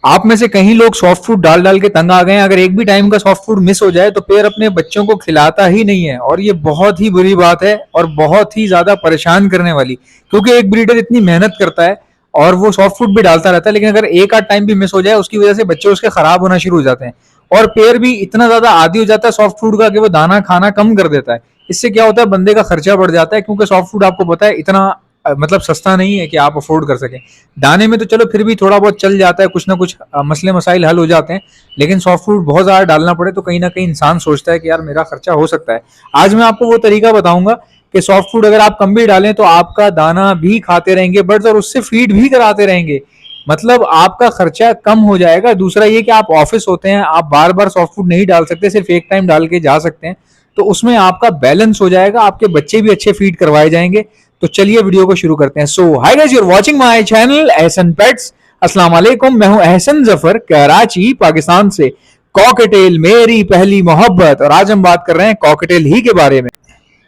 आप में से कई लोग सॉफ्ट फूड डाल डाल के तंग आ गए हैं। अगर एक भी टाइम का सॉफ्ट फूड मिस हो जाए तो पेयर अपने बच्चों को खिलाता ही नहीं है, और ये बहुत ही बुरी बात है और बहुत ही ज्यादा परेशान करने वाली। क्योंकि एक ब्रीडर इतनी मेहनत करता है और वो सॉफ्ट फूड भी डालता रहता है, लेकिन अगर एक आध टाइम भी मिस हो जाए उसकी वजह से बच्चे उसके खराब होना शुरू हो जाते हैं। और पेयर भी इतना ज्यादा आदी हो जाता है सॉफ्ट फूड का कि वो दाना खाना कम कर देता है। इससे क्या होता है, बंदे का खर्चा बढ़ जाता है, क्योंकि सॉफ्ट फूड आपको पता है इतना मतलब सस्ता नहीं है कि आप अफोर्ड कर सकें। दाने में तो चलो फिर भी थोड़ा बहुत चल जाता है, कुछ ना कुछ मसले मसाइल हल हो जाते हैं। लेकिन सॉफ्ट फूड बहुत ज्यादा डालना पड़े तो कहीं ना कहीं इंसान सोचता है कि यार मेरा खर्चा हो सकता है। आज मैं आपको वो तरीका बताऊंगा कि सॉफ्ट फूड अगर आप कम भी डालें तो आपका दाना भी खाते रहेंगे बर्ड्स, और उससे फीड भी कराते रहेंगे। मतलब आपका खर्चा कम हो जाएगा। दूसरा ये कि आप ऑफिस होते हैं, आप बार बार सॉफ्ट फूड नहीं डाल सकते, सिर्फ एक टाइम डाल के जा सकते हैं, तो उसमें आपका बैलेंस हो जाएगा, आपके बच्चे भी अच्छे फीड करवाए जाएंगे। तो चलिए वीडियो को शुरू करते हैं। So hi guys, you are watching my channel Ehsan Pets. अस्सलाम वालेकुम, मैं हूं एहसन जफर, कराची पाकिस्तान से। कॉकटेल मेरी पहली मोहब्बत, और आज हम बात कर रहे हैं कॉकटेल ही के बारे में।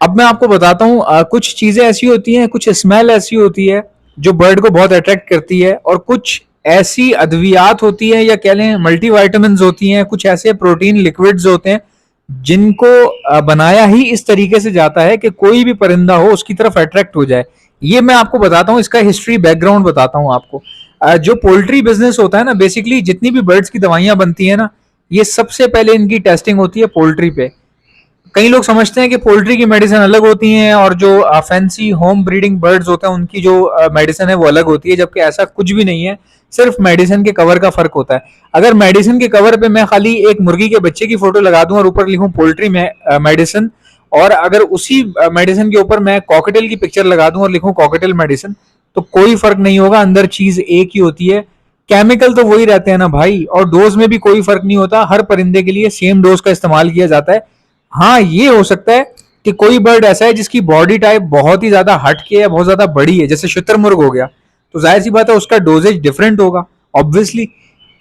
अब मैं आपको बताता हूँ, कुछ चीजें ऐसी होती हैं, कुछ स्मेल ऐसी होती है जो बर्ड को बहुत अट्रैक्ट करती है, और कुछ ऐसी अद्वियात होती है या कह लें मल्टीविटामिन होती हैं, कुछ ऐसे प्रोटीन लिक्विड्स होते हैं जिनको बनाया ही इस तरीके से जाता है कि कोई भी परिंदा हो उसकी तरफ अट्रैक्ट हो जाए। ये मैं आपको बताता हूँ, इसका हिस्ट्री बैकग्राउंड बताता हूँ आपको। जो पोल्ट्री बिजनेस होता है ना, बेसिकली जितनी भी बर्ड्स की दवाइयां बनती है ना, ये सबसे पहले इनकी टेस्टिंग होती है पोल्ट्री पे। कई लोग समझते हैं कि पोल्ट्री की मेडिसिन अलग होती हैं और जो फैंसी होम ब्रीडिंग बर्ड्स होते हैं उनकी जो मेडिसिन है वो अलग होती है, जबकि ऐसा कुछ भी नहीं है। सिर्फ मेडिसिन के कवर का फर्क होता है। अगर मेडिसिन के कवर पे मैं खाली एक मुर्गी के बच्चे की फोटो लगा दूं और ऊपर लिखूं पोल्ट्री में मेडिसिन, और अगर उसी मेडिसिन के ऊपर मैं कॉकटेल की पिक्चर लगा दूं और लिखूं कॉकटेल मेडिसिन, तो कोई फर्क नहीं होगा, अंदर चीज एक ही होती है। केमिकल तो वही रहते हैं ना भाई, और डोज में भी कोई फर्क नहीं होता। हर परिंदे के लिए सेम डोज का इस्तेमाल किया जाता है। हाँ, ये हो सकता है कि कोई बर्ड ऐसा है जिसकी बॉडी टाइप बहुत ही ज्यादा हटके है, बहुत ज्यादा बड़ी है, जैसे शुतुरमुर्ग हो गया, तो जाहिर सी बात है उसका डोजेज डिफरेंट होगा ऑब्वियसली।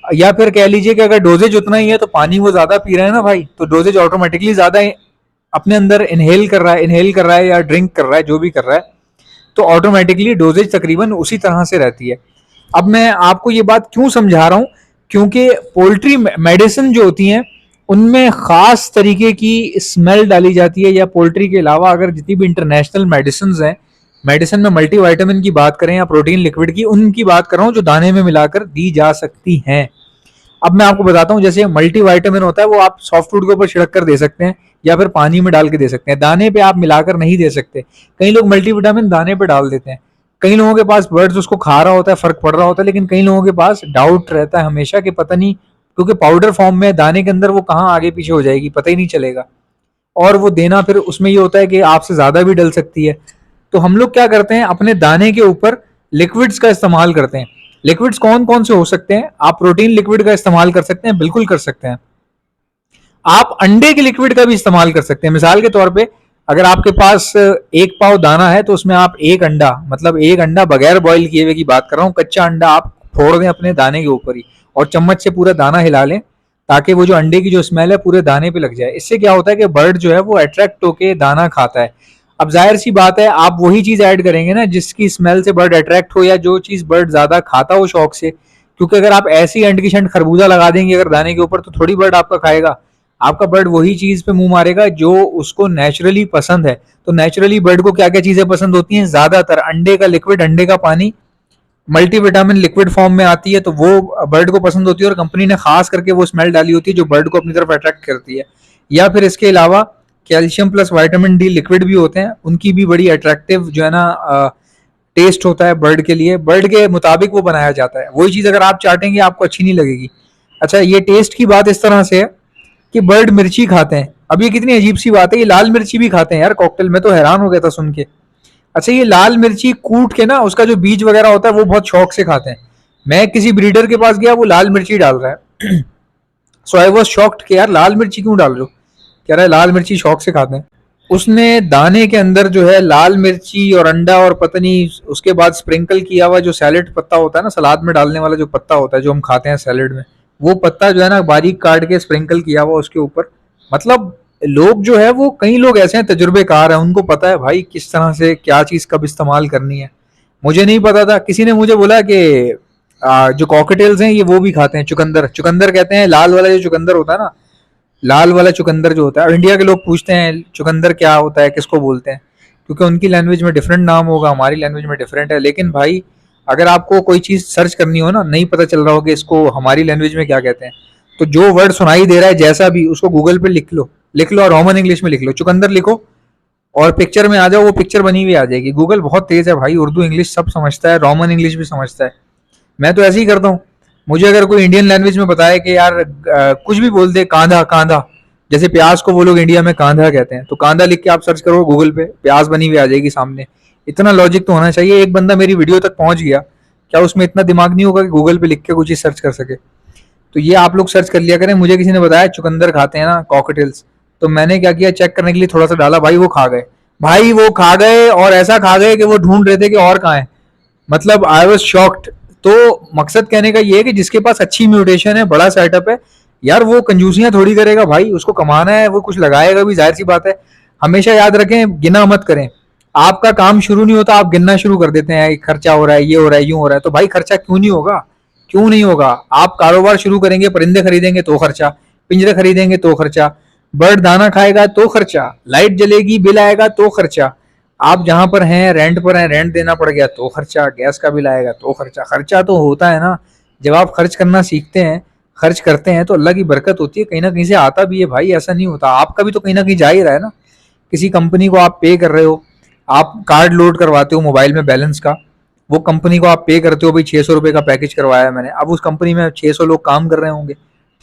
या फिर कह लीजिए कि अगर डोजेज उतना ही है तो पानी वो ज्यादा पी रहे हैं ना भाई, तो डोजेज ऑटोमेटिकली ज्यादा अपने अंदर इनहेल कर रहा है या ड्रिंक कर रहा है, जो भी कर रहा है, तो ऑटोमेटिकली डोजेज तकरीबन उसी तरह से रहती है। अब मैं आपको ये बात क्यों समझा रहा हूं, क्योंकि पोल्ट्री मेडिसिन जो होती हैं उनमें खास तरीके की स्मेल डाली जाती है, या पोल्ट्री के अलावा अगर जितनी भी इंटरनेशनल मेडिसिन हैं, मेडिसिन में मल्टीविटामिन की बात करें या प्रोटीन लिक्विड की, उनकी बात कर रहा हूँ जो दाने में मिलाकर दी जा सकती हैं। अब मैं आपको बताता हूँ, जैसे मल्टीविटामिन होता है वो आप सॉफ्ट फूड के ऊपर छिड़क कर दे सकते हैं या फिर पानी में डाल के दे सकते हैं, दाने पे आप मिलाकर नहीं दे सकते। कई लोग मल्टीविटामिन दाने पे डाल देते हैं। कई लोगों के पास बर्ड्स उसको खा रहा होता है, फर्क पड़ रहा होता है, लेकिन कई लोगों के पास डाउट रहता है हमेशा कि पता नहीं, क्योंकि पाउडर फॉर्म में दाने के अंदर वो कहाँ आगे पीछे हो जाएगी पता ही नहीं चलेगा। और वो देना फिर उसमें ये होता है कि आपसे ज्यादा भी डल सकती है। तो हम लोग क्या करते हैं, अपने दाने के ऊपर लिक्विड्स का इस्तेमाल करते हैं। लिक्विड्स कौन कौन से हो सकते हैं? आप प्रोटीन लिक्विड का इस्तेमाल कर सकते हैं, बिल्कुल कर सकते हैं। आप अंडे के लिक्विड का भी इस्तेमाल कर सकते हैं। मिसाल के तौर पे अगर आपके पास एक पाव दाना है तो उसमें आप एक अंडा, मतलब एक अंडा बगैर बॉईल किए हुए की बात कर रहा हूँ, कच्चा अंडा आप फोड़ दें अपने दाने के ऊपर ही और चम्मच से पूरा दाना हिला लें, ताकि वो जो अंडे की जो स्मेल है पूरे दाने पे लग जाए। इससे क्या होता है कि बर्ड जो है वो अट्रैक्ट होके दाना खाता है। अब जाहिर सी बात है, आप वही चीज ऐड करेंगे ना जिसकी स्मेल से बर्ड अट्रैक्ट हो, या जो चीज बर्ड ज्यादा खाता हो शौक से। क्योंकि अगर आप ऐसी अंड की शंड खरबूजा लगा देंगे अगर दाने के ऊपर, तो थोड़ी बर्ड आपका खाएगा। आपका बर्ड वही चीज पे मुंह मारेगा जो उसको नेचुरली पसंद है। तो नेचुरली बर्ड को क्या क्या चीजें पसंद होती हैं? ज्यादातर अंडे का लिक्विड, अंडे का पानी, मल्टीविटामिन लिक्विड फॉर्म में आती है, तो वो बर्ड को पसंद होती है, और कंपनी ने खास करके वो स्मेल डाली होती है जो बर्ड को अपनी तरफ अट्रैक्ट करती है। या फिर इसके अलावा calcium plus vitamin D liquid भी होते हैं, उनकी भी बड़ी अट्रैक्टिव जो है ना टेस्ट होता है बर्ड के लिए। बर्ड के मुताबिक वो बनाया जाता है। वही चीज अगर आप चाटेंगे आपको अच्छी नहीं लगेगी। अच्छा, ये टेस्ट की बात इस तरह से है कि बर्ड मिर्ची खाते हैं। अब ये कितनी अजीब सी बात है, ये लाल मिर्ची भी खाते हैं यार कॉकटेल में, तो हैरान हो गया था सुन के। अच्छा, ये लाल मिर्ची कूट के ना उसका जो बीज वगैरह होता है वो बहुत शौक से खाते हैं। मैं किसी ब्रीडर के पास गया, वो लाल मिर्ची डाल रहा है सो आई वॉज शॉक्ड कि यार लाल मिर्ची क्यों डाल रहे हो? कह रहा है लाल मिर्ची शौक से खाते हैं। उसने दाने के अंदर जो है लाल मिर्ची और अंडा और पता नहीं उसके बाद स्प्रिंकल किया हुआ जो सैलेड पत्ता होता है ना, सलाद में डालने वाला जो पत्ता होता है जो हम खाते हैं सैलेड में, वो पत्ता जो है ना बारीक काट के स्प्रिंकल किया हुआ उसके ऊपर। मतलब लोग जो है वो, कई लोग ऐसे हैं तजुर्बेकार हैं, उनको पता है भाई किस तरह से क्या चीज कब इस्तेमाल करनी है। मुझे नहीं पता था, किसी ने मुझे बोला कि जो कॉकटेल्स हैं ये वो भी खाते हैं, चुकंदर, चुकंदर कहते हैं, लाल वाला जो चुकंदर होता है ना, लाल वाला चुकंदर जो होता है। और इंडिया के लोग पूछते हैं चुकंदर क्या होता है, किसको बोलते हैं, क्योंकि उनकी लैंग्वेज में डिफरेंट नाम होगा, हमारी लैंग्वेज में डिफरेंट है। लेकिन भाई अगर आपको कोई चीज़ सर्च करनी हो ना, नहीं पता चल रहा हो कि इसको हमारी लैंग्वेज में क्या कहते हैं, तो जो वर्ड सुनाई दे रहा है जैसा भी, उसको गूगल पे लिख लो, लिख लो और रोमन इंग्लिश में लिख लो, चुकंदर लिखो और पिक्चर में आ जाओ, वो पिक्चर बनी हुई आ जाएगी। गूगल बहुत तेज है भाई, उर्दू इंग्लिश सब समझता है, रोमन इंग्लिश भी समझता है। मैं तो ऐसे ही करता हूँ। मुझे अगर कोई इंडियन लैंग्वेज में बताए कि यार कुछ भी बोल दे, कांधा कांधा, जैसे प्याज को वो लोग इंडिया में कांधा कहते हैं, तो कांधा लिख के आप सर्च करो गूगल पे, प्याज बनी हुई आ जाएगी सामने। इतना लॉजिक तो होना चाहिए। एक बंदा मेरी वीडियो तक पहुंच गया, क्या उसमें इतना दिमाग नहीं होगा कि गूगल पे लिख के कुछ चीज सर्च कर सके? तो ये आप लोग सर्च कर लिया करें। मुझे किसी ने बताया चुकंदर खाते हैं ना कॉकटेल्स, तो मैंने क्या किया, चेक करने के लिए थोड़ा सा डाला, भाई वो खा गए, भाई वो खा गए, और ऐसा खा गए कि वो ढूंढ रहे थे कि और कहाँ है। मतलब आई वॉज शॉक्ड। तो मकसद कहने का ये है कि जिसके पास अच्छी म्यूटेशन है, बड़ा सेटअप है, यार वो कंजूसियां थोड़ी करेगा भाई, उसको कमाना है, वो कुछ लगाएगा भी, जाहिर सी बात है। हमेशा याद रखें, गिना मत करें। आपका काम शुरू नहीं होता, आप गिनना शुरू कर देते हैं, खर्चा हो रहा है, ये हो रहा है, यूं हो रहा है, तो भाई खर्चा क्यों नहीं होगा? क्यों नहीं होगा? आप कारोबार शुरू करेंगे, परिंदे खरीदेंगे तो खर्चा, पिंजरे खरीदेंगे तो खर्चा, बर्ड दाना खाएगा तो खर्चा, लाइट जलेगी, बिल आएगा तो खर्चा, आप जहां पर हैं रेंट पर हैं, रेंट देना पड़ गया तो खर्चा, गैस का बिल आएगा तो खर्चा, खर्चा तो होता है ना। जब आप खर्च करना सीखते हैं, खर्च करते हैं, तो अल्लाह की बरकत होती है, कहीं ना कहीं से आता भी है भाई, ऐसा नहीं होता। आपका भी तो कहीं ना कहीं जा ही रहा है ना। किसी कंपनी को आप पे कर रहे हो, आप कार्ड लोड करवाते हो मोबाइल में बैलेंस का, वो कंपनी को आप पे करते हो, भाई 600 रुपये का पैकेज करवाया है मैंने, अब उस कंपनी में 600 लोग काम कर रहे होंगे,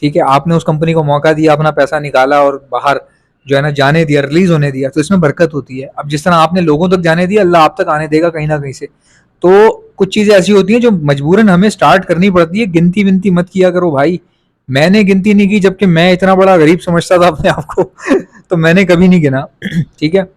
ठीक है, आपने उस कंपनी को मौका दिया, अपना पैसा निकाला और बाहर जो है ना जाने दिया, रिलीज होने दिया, तो इसमें बरकत होती है। अब जिस तरह आपने लोगों तक जाने दिया, अल्लाह आप तक आने देगा कहीं ना कहीं से। तो कुछ चीजें ऐसी होती हैं जो मजबूरन हमें स्टार्ट करनी पड़ती है। गिनती विनती मत किया करो भाई। मैंने गिनती नहीं की, जबकि मैं इतना बड़ा गरीब समझता था अपने आप को तो मैंने कभी नहीं गिना ठीक है।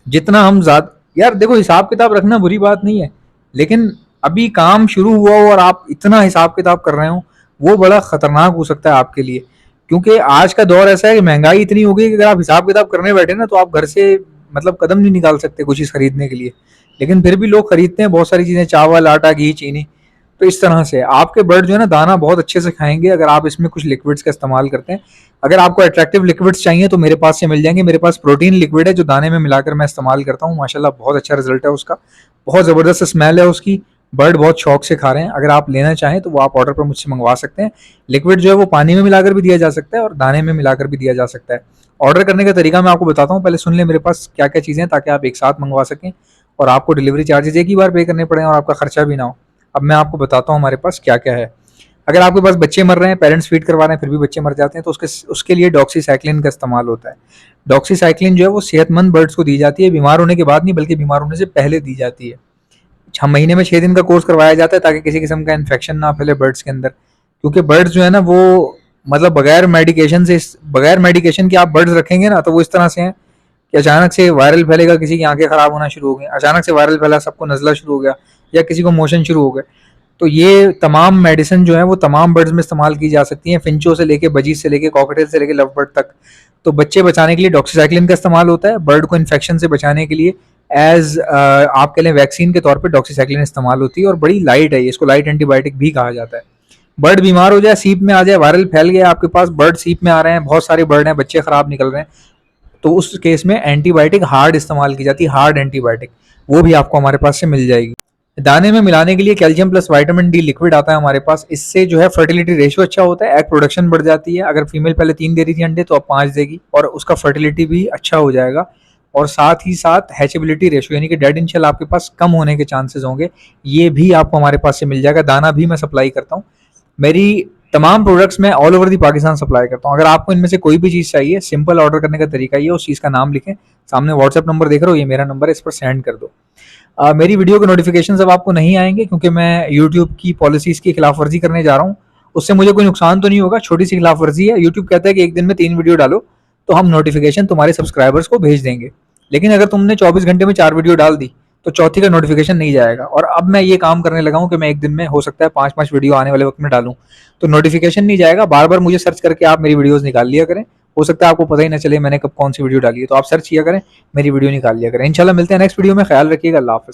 जितना हम ज्यादा, यार देखो हिसाब किताब रखना बुरी बात नहीं है, लेकिन अभी काम शुरू हुआ हो और आप इतना हिसाब किताब कर रहे हो, वो बड़ा खतरनाक हो सकता है आपके लिए। क्योंकि आज का दौर ऐसा है कि महंगाई इतनी हो गई कि अगर आप हिसाब किताब करने बैठे ना, तो आप घर से मतलब कदम नहीं निकाल सकते कुछ चीज खरीदने के लिए। लेकिन फिर भी लोग खरीदते हैं बहुत सारी चीजें, चावल, आटा, घी, चीनी। तो इस तरह से आपके बर्ड जो है ना दाना बहुत अच्छे से खाएंगे अगर आप इसमें कुछ लिक्विड्स का इस्तेमाल करते हैं। अगर आपको अट्रैक्टिव लिक्विड्स चाहिए तो मेरे पास से मिल जाएंगे। मेरे पास प्रोटीन लिक्विड है जो दाने में मिलाकर मैं इस्तेमाल करता हूँ, माशाल्लाह बहुत अच्छा रिजल्ट है उसका, बहुत ज़बरदस्त स्मेल है उसकी, बर्ड बहुत शौक से खा रहे हैं। अगर आप लेना चाहें तो वो आप ऑर्डर पर मुझसे मंगवा सकते हैं। लिक्विड जो है वो पानी में मिलाकर भी दिया जा सकता है और दाने में मिलाकर भी दिया जा सकता है। ऑर्डर करने का तरीका मैं आपको बताता हूँ, पहले सुन लें मेरे पास क्या क्या चीज़ें हैं, ताकि आप एक साथ मंगवा सकें और आपको डिलीवरी चार्जेस एक ही बार पे करने पड़े और आपका खर्चा भी ना हो। अब मैं आपको बताता हूँ हमारे पास क्या क्या है। अगर आपके पास बच्चे मर रहे हैं, पेरेंट्स फीड करवा रहे हैं फिर भी बच्चे मर जाते हैं, तो उसके लिए डॉक्सीसाइक्लिन का इस्तेमाल होता है। डॉक्सीसाइक्लिन जो है वो सेहतमंद बर्ड्स को दी जाती है, बीमार होने के बाद नहीं बल्कि बीमार होने से पहले दी जाती है। 6 महीने में 6 दिन का कोर्स करवाया जाता है ताकि किसी किस्म का इन्फेक्शन ना फैले बर्ड्स के अंदर। क्योंकि बर्ड्स जो है ना वो मतलब बगैर मेडिकेशन के आप बर्ड्स रखेंगे ना, तो वो इस तरह से हैं कि अचानक से वायरल फैलेगा, किसी की आंखें खराब होना शुरू हो गई, अचानक से वायरल फैला, सबको नजला शुरू हो गया, या किसी को मोशन शुरू हो गए। तो ये तमाम मेडिसिन जो है वो तमाम बर्ड्स में इस्तेमाल की जा सकती हैं, फिंचो से लेके, बजीज से लेके, कॉकटेल से लेके लव बर्ड तक। तो बच्चे बचाने के लिए डॉक्सीसाइक्लिन का इस्तेमाल होता है, बर्ड को इन्फेक्शन से बचाने के लिए एज आप कह लें वैक्सीन के तौर पे डॉक्सीसाइक्लिन इस्तेमाल होती है, और बड़ी लाइट है, इसको लाइट एंटीबायोटिक भी कहा जाता है। बर्ड बीमार हो जाए, सीप में आ जाए, वायरल फैल गया आपके पास, बर्ड सीप में आ रहे हैं, बहुत सारे बर्ड हैं, बच्चे खराब निकल रहे हैं, तो उस केस में एंटीबायोटिक हार्ड इस्तेमाल की जाती है, हार्ड एंटीबायोटिक, वो भी आपको हमारे पास से मिल जाएगी। दाने में मिलाने के लिए calcium plus vitamin D liquid आता है हमारे पास। इससे जो है फर्टिलिटी रेशियो अच्छा होता है, एग प्रोडक्शन बढ़ जाती है। अगर फीमेल पहले 3 दे रही थी अंडे, तो अब 5 देगी और उसका फर्टिलिटी भी अच्छा हो जाएगा। और साथ ही साथ हैचेबिलिटी रेशियो यानी कि डेड इन शेल आपके पास कम होने के चांसेस होंगे, ये भी आपको हमारे पास से मिल जाएगा। दाना भी मैं सप्लाई करता हूँ, मेरी तमाम प्रोडक्ट्स मैं all over the Pakistan supply करता हूँ। अगर आपको इनमें से कोई भी चीज़ चाहिए, सिंपल ऑर्डर करने का तरीका ये, उस चीज़ का नाम लिखें, सामने व्हाट्सएप नंबर देख रहे हो, ये मेरा नंबर है, इस पर सेंड कर दो। मेरी वीडियो के नोटिफिकेशन अब आपको नहीं आएंगे, क्योंकि मैं यूट्यूब की पॉलिसीज़ की खिलाफ वर्जी करने जा रहा हूँ। उससे मुझे कोई नुकसान तो नहीं होगा, छोटी सी खिलाफ वर्जी है। यूट्यूब कहता है कि एक दिन में 3 वीडियो डालो तो हम नोटिफिकेशन तुम्हारे सब्सक्राइबर्स को भेज देंगे। लेकिन अगर तुमने 24 घंटे में 4 वीडियो डाल दी तो चौथी का नोटिफिकेशन नहीं जाएगा। और अब मैं ये काम करने लगा हूँ कि मैं एक दिन में हो सकता है 5-5 वीडियो आने वाले वक्त में डालूं, तो नोटिफिकेशन नहीं जाएगा। बार बार मुझे सर्च करके आप मेरी वीडियोस निकाल लिया करें, हो सकता है आपको पता ही ना चले मैंने कब कौन सी वीडियो डाली है, तो आप सर्च किया करें, मेरी वीडियो निकाल लिया करें। इंशाल्लाह मिलते हैं नेक्स्ट वीडियो में, ख्याल रखिएगा, अल्लाह हाफिज़।